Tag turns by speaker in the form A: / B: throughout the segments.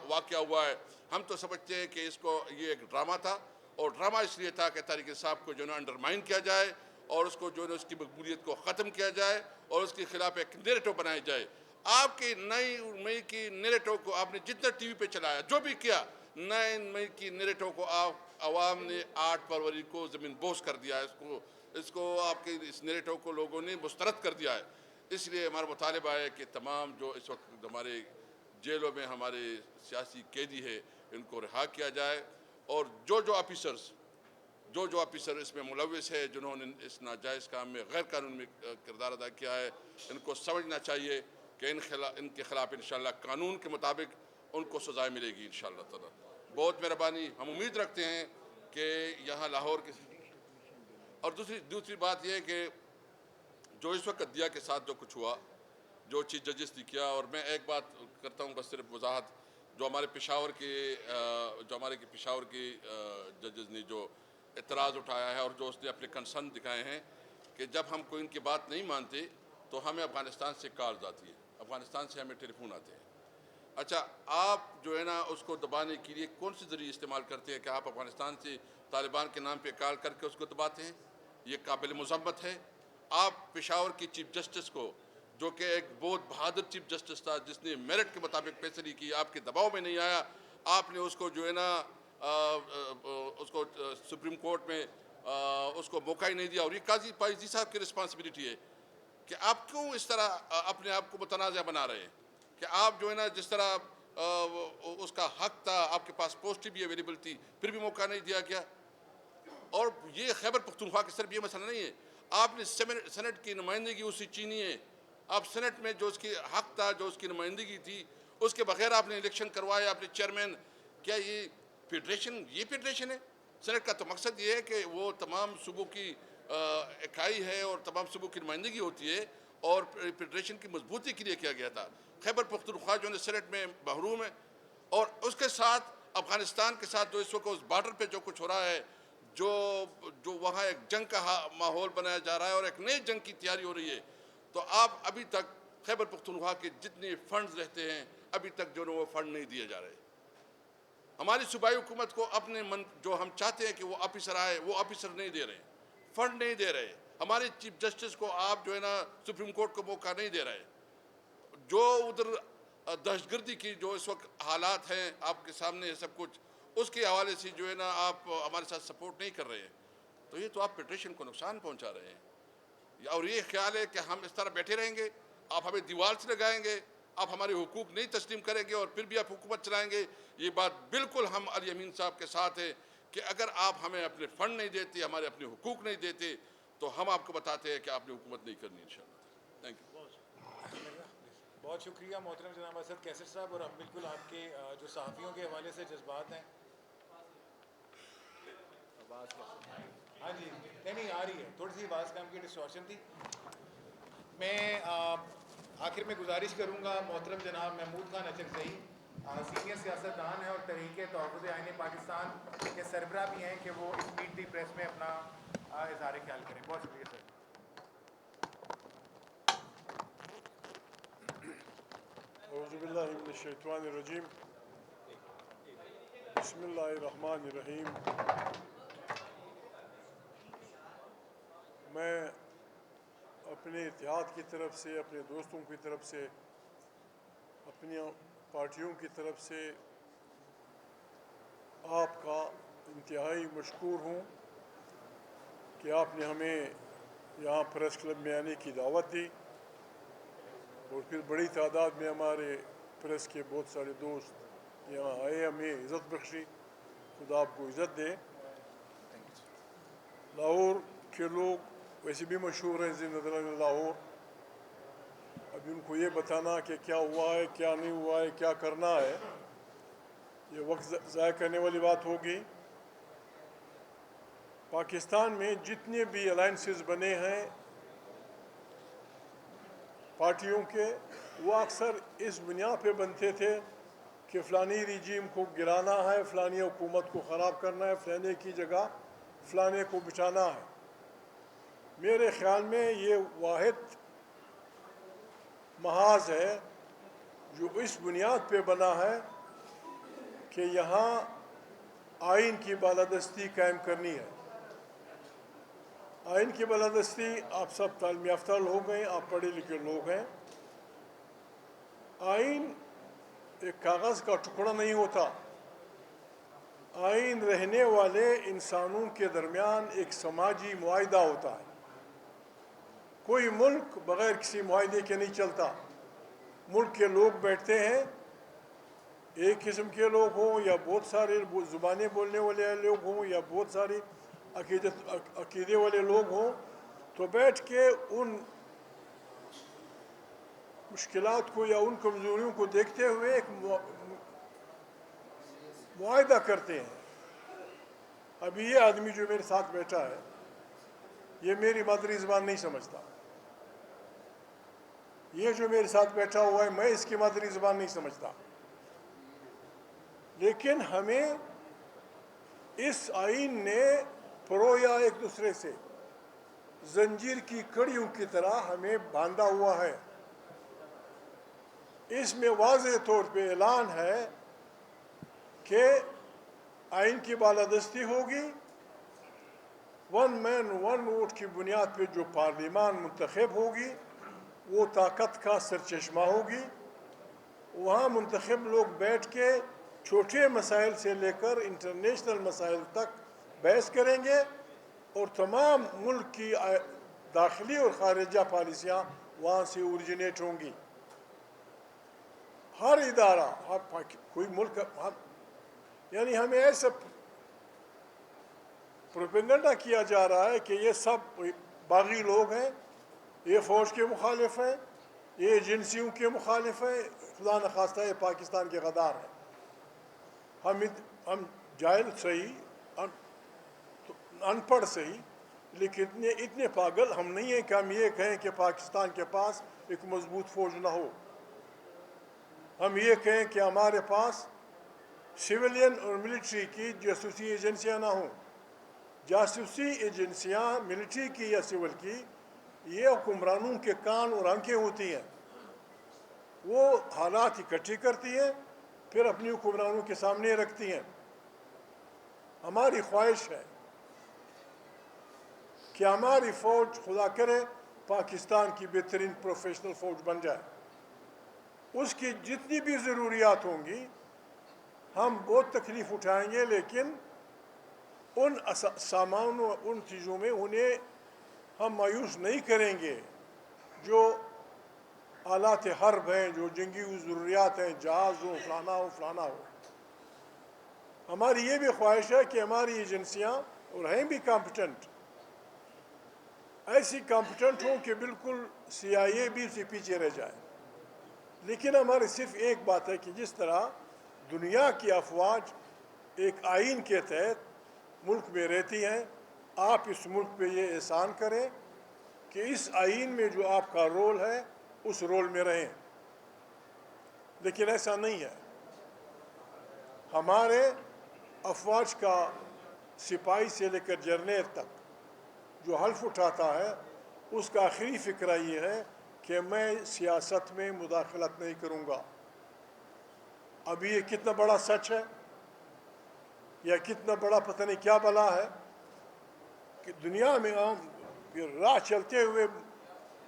A: واقعہ ہوا ہے، ہم تو سمجھتے ہیں کہ اس کو یہ ایک ڈرامہ تھا، اور ڈرامہ اس لیے تھا کہ طارق انصاف کو جو ہے نا انڈرمائن کیا جائے، اور اس کو جو ہے نا اس کی مقبولیت کو ختم کیا جائے، اور اس کے خلاف ایک نیریٹو بنایا جائے۔ آپ کی 9 مئی کی نیریٹو کو آپ نے جتنا ٹی وی پہ چلایا، جو بھی کیا، 9 مئی کی نیریٹو کو عوام نے 8 فروری کو زمین بوس کر دیا ہے۔ اس کو آپ کے اس نیریٹو کو لوگوں نے مسترد کر دیا ہے۔ اس لیے ہمارا مطالبہ ہے کہ تمام جو اس وقت ہمارے جیلوں میں ہمارے سیاسی قیدی ہے، ان کو رہا کیا جائے، اور جو آفیسر اس میں ملوث ہے، جنہوں نے اس ناجائز کام میں غیر قانونی کردار ادا کیا ہے، ان کو سمجھنا چاہیے کہ ان کے خلاف انشاءاللہ قانون کے مطابق ان کو سزائیں ملے گی انشاءاللہ تعالی۔ بہت مہربانی، ہم امید رکھتے ہیں کہ یہاں لاہور کے، اور دوسری بات یہ ہے کہ جو اس وقت عدلیہ کے ساتھ جو کچھ ہوا، جو چیف ججز نے کیا، اور میں ایک بات کرتا ہوں بس صرف وضاحت، جو ہمارے پشاور کے ججز نے جو اعتراض اٹھایا ہے، اور جو اس نے اپنے کنسرن دکھائے ہیں کہ جب ہم کوئی ان کی بات نہیں مانتے تو ہمیں افغانستان سے کالز آتی ہے، افغانستان سے ہمیں ٹیلی فون آتے ہیں۔ اچھا، آپ جو ہے نا اس کو دبانے کے لیے کون سے ذریعے استعمال کرتے ہیں کہ آپ افغانستان سے طالبان کے نام پہ کال کر کے اس کو دباتے ہیں؟ یہ قابل مذمت ہے۔ آپ پشاور کی چیف جسٹس کو، جو کہ ایک بہت بہادر چیف جسٹس تھا، جس نے میرٹ کے مطابق فیصلے کی، آپ کے دباؤ میں نہیں آیا، آپ نے اس کو جو ہے نا اس کو سپریم کورٹ میں اس کو موقع ہی نہیں دیا، اور یہ قاضی پائزی صاحب کی رسپانسبلٹی ہے کہ آپ کیوں اس طرح اپنے آپ کو متنازع بنا رہے ہیں، کہ آپ جو ہے نا جس طرح اس کا حق تھا، آپ کے پاس پوسٹ بھی اویلیبل تھی، پھر بھی موقع نہیں دیا گیا۔ اور یہ خیبر پختونخوا کے صرف یہ مسئلہ نہیں ہے، آپ نے سینٹ کی نمائندگی اسی چینی ہے، آپ سینٹ میں جو اس کی حق تھا، جو اس کی نمائندگی تھی، اس کے بغیر آپ نے الیکشن کروایا اپنے چیئرمین۔ کیا یہ فیڈریشن ہے؟ سینٹ کا تو مقصد یہ ہے کہ وہ تمام صوبوں کی اکائی ہے، اور تمام صوبوں کی نمائندگی ہوتی ہے، اور فیڈریشن کی مضبوطی کے لیے کیا گیا تھا۔ خیبر پختونخوا جو ہے سینٹ میں محروم ہے، اور اس کے ساتھ افغانستان کے ساتھ جو اس وقت اس بارڈر پہ جو کچھ ہو رہا ہے، جو وہاں ایک جنگ کا ماحول بنایا جا رہا ہے، اور ایک نئی جنگ کی تیاری ہو رہی ہے، تو آپ ابھی تک خیبر پختونخوا کے جتنے فنڈز رہتے ہیں، ابھی تک جو وہ فنڈ نہیں دیے جا رہے۔ ہماری صوبائی حکومت کو اپنے جو ہم چاہتے ہیں کہ وہ آفیسر آئے، وہ آفیسر نہیں دے رہے، فنڈ نہیں دے رہے۔ ہمارے چیف جسٹس کو آپ جو ہے نا سپریم کورٹ کو موقع نہیں دے رہے۔ جو ادھر دہشت گردی کی جو اس وقت حالات ہیں آپ کے سامنے ہے سب کچھ، اس کے حوالے سے جو ہے نا آپ ہمارے ساتھ سپورٹ نہیں کر رہے ہیں، تو یہ تو آپ فیڈریشن کو نقصان پہنچا رہے ہیں۔ اور یہ خیال ہے کہ ہم اس طرح بیٹھے رہیں گے، آپ ہمیں دیوار سے لگائیں گے، آپ ہمارے حقوق نہیں تسلیم کریں گے، اور پھر بھی آپ حکومت چلائیں گے۔ یہ بات بالکل ہم علی امین صاحب کے ساتھ ہے کہ اگر آپ ہمیں اپنے فنڈ نہیں دیتے، ہمارے اپنے حقوق نہیں دیتے، تو ہم آپ کو بتاتے ہیں کہ آپ نے حکومت نہیں کرنی انشاءاللہ۔ Thank you.
B: بہت شکریہ محترم جناب اسد کیسر صاحب، اور اب بالکل آپ کے جو صحافیوں کے حوالے سے جذبات ہیں، ہاں جی نہیں آ رہی ہے، تھوڑی سی آواز کام کی ڈسٹارشن تھی۔ میں آخر میں گزارش کروں گا محترم جناب محمود خان اچکزئی، سینئر سیاستدان ہیں اور تحریک تحفظ آئین پاکستان کے سربراہ بھی ہیں، کہ وہ اس میٹ دی پریس میں اپنا اظہار خیال کریں۔ بہت شکریہ سر۔
C: اعوذ باللہ من الشیطان الرجیم، بسم اللہ الرحمن الرحیم۔ میں اپنے اتحاد کی طرف سے، اپنے دوستوں کی طرف سے، اپنی پارٹیوں کی طرف سے آپ کا انتہائی مشکور ہوں کہ آپ نے ہمیں یہاں پریس کلب میں آنے کی دعوت دی، اور پھر بڑی تعداد میں ہمارے پریس کے بہت سارے دوست یہاں آئے، ہمیں عزت بخشی۔ خدا آپ کو عزت دے۔ لاہور کے لوگ ویسے بھی مشہور ہیں زندہ لاہور، اب ان کو یہ بتانا کہ کیا ہوا ہے، کیا نہیں ہوا ہے، کیا کرنا ہے، یہ وقت ضائع کرنے والی بات ہوگی۔ پاکستان میں جتنے بھی الائنسز بنے ہیں پارٹیوں کے، وہ اکثر اس بنیاد پہ بنتے تھے کہ فلانی رجیم کو گرانا ہے، فلانی حکومت کو خراب کرنا ہے، فلانے کی جگہ فلانے کو بچانا ہے۔ میرے خیال میں یہ واحد محاذ ہے جو اس بنیاد پہ بنا ہے کہ یہاں آئین کی بالادستی قائم کرنی ہے. آئین کی بالادستی، آپ سب تعلیم یافتہ لوگ ہیں، آپ پڑھے لکھے لوگ ہیں. آئین ایک کاغذ کا ٹکڑا نہیں ہوتا. آئین رہنے والے انسانوں کے درمیان ایک سماجی معاہدہ ہوتا ہے. کوئی ملک بغیر کسی معاہدے کے نہیں چلتا. ملک کے لوگ بیٹھتے ہیں، ایک قسم کے لوگ ہوں یا بہت سارے زبانیں بولنے والے لوگ ہوں یا بہت سارے عقیدے والے لوگ ہوں، تو بیٹھ کے ان مشکلات کو یا ان کمزوریوں کو دیکھتے ہوئے ایک معاہدہ کرتے ہیں. ابھی یہ آدمی جو میرے ساتھ بیٹھا ہے، یہ میری مادری زبان نہیں سمجھتا. یہ جو میرے ساتھ بیٹھا ہوا ہے، میں اس کی مادری زبان نہیں سمجھتا. لیکن ہمیں اس آئین نے پرویا ایک دوسرے سے زنجیر کی کڑیوں کی طرح ہمیں باندھا ہوا ہے. اس میں واضح طور پہ اعلان ہے کہ آئین کی بالادستی ہوگی. ون مین ون ووٹ کی بنیاد پہ جو پارلیمان منتخب ہوگی وہ طاقت کا سرچشمہ ہوگی. وہاں منتخب لوگ بیٹھ کے چھوٹے مسائل سے لے کر انٹرنیشنل مسائل تک بحث کریں گے، اور تمام ملک کی داخلی اور خارجہ پالیسیاں وہاں سے اوریجنیٹ ہوں گی. ہر ادارہ، کوئی ملک، یعنی ہمیں ایسا پروپیگنڈا کیا جا رہا ہے کہ یہ سب باغی لوگ ہیں، یہ فوج کے مخالف ہیں، یہ ایجنسیوں کے مخالف ہیں، خدا نخواستہ یہ پاکستان کے غدار ہیں. ہم جاہل صحیح، ان پڑھ صحیح، لیکن اتنے پاگل ہم نہیں ہیں کہ ہم یہ کہیں کہ پاکستان کے پاس ایک مضبوط فوج نہ ہو. ہم یہ کہیں کہ ہمارے پاس سویلین اور ملٹری کی جاسوسی ایجنسیاں نہ ہوں. جاسوسی ایجنسیاں ملٹری کی یا سول کی، یہ حکمرانوں کے کان اور آنکھیں ہوتی ہیں. وہ حالات اکٹھی کرتی ہیں، پھر اپنی حکمرانوں کے سامنے رکھتی ہیں. ہماری خواہش ہے کہ ہماری فوج، خدا کرے، پاکستان کی بہترین پروفیشنل فوج بن جائے. اس کی جتنی بھی ضروریات ہوں گی ہم بہت تکلیف اٹھائیں گے، لیکن ان سامانوں، ان چیزوں میں انہیں ہم مایوس نہیں کریں گے. جو آلات حرب ہیں، جو جنگی ضروریات ہیں، جہاز ہو، فلانا ہو فلانا ہو. ہماری یہ بھی خواہش ہے کہ ہماری ایجنسیاں، اور ہیں بھی کمپٹنٹ، ایسی کمپٹنٹ ہوں کہ بالکل CIA بھی سے پیچھے رہ جائے. لیکن ہماری صرف ایک بات ہے کہ جس طرح دنیا کی افواج ایک آئین کے تحت ملک میں رہتی ہیں، آپ اس ملک پہ یہ احسان کریں کہ اس آئین میں جو آپ کا رول ہے اس رول میں رہیں. لیکن ایسا نہیں ہے. ہمارے افواج کا سپاہی سے لے کر جرنیل تک جو حلف اٹھاتا ہے، اس کا آخری فکرہ یہ ہے کہ میں سیاست میں مداخلت نہیں کروں گا. ابھی یہ کتنا بڑا سچ ہے یا کتنا بڑا پتہ نہیں کیا بلا ہے کہ دنیا میں راہ چلتے ہوئے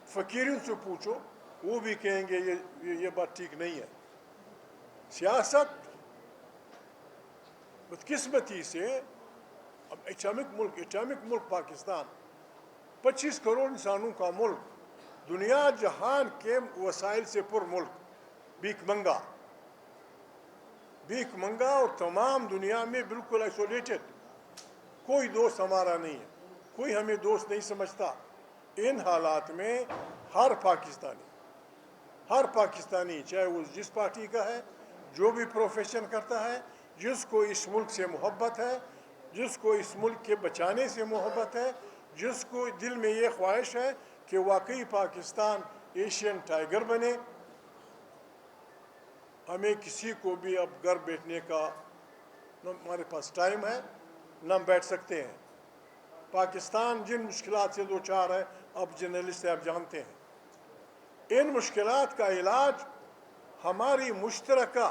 C: فقیروں سے پوچھو، وہ بھی کہیں گے یہ بات ٹھیک نہیں ہے. سیاست بدقسمتی سے اب ایٹامک ملک پاکستان، 25 کروڑ انسانوں کا ملک، دنیا جہان کے وسائل سے پر ملک، بھیک منگا اور تمام دنیا میں بالکل آئسولیٹڈ. کوئی دوست ہمارا نہیں ہے، کوئی ہمیں دوست نہیں سمجھتا. ان حالات میں ہر پاکستانی چاہے وہ جس پارٹی کا ہے، جو بھی پروفیشن کرتا ہے، جس کو اس ملک سے محبت ہے، جس کو اس ملک کے بچانے سے محبت ہے، جس کو دل میں یہ خواہش ہے کہ واقعی پاکستان ایشین ٹائیگر بنے. ہمیں کسی کو بھی اب گھر بیٹھنے کا نہ ہمارے پاس ٹائم ہے نہ بیٹھ سکتے ہیں. پاکستان جن مشکلات سے دوچار ہے، اب جرنلسٹ آپ جانتے ہیں. ان مشکلات کا علاج ہماری مشترکہ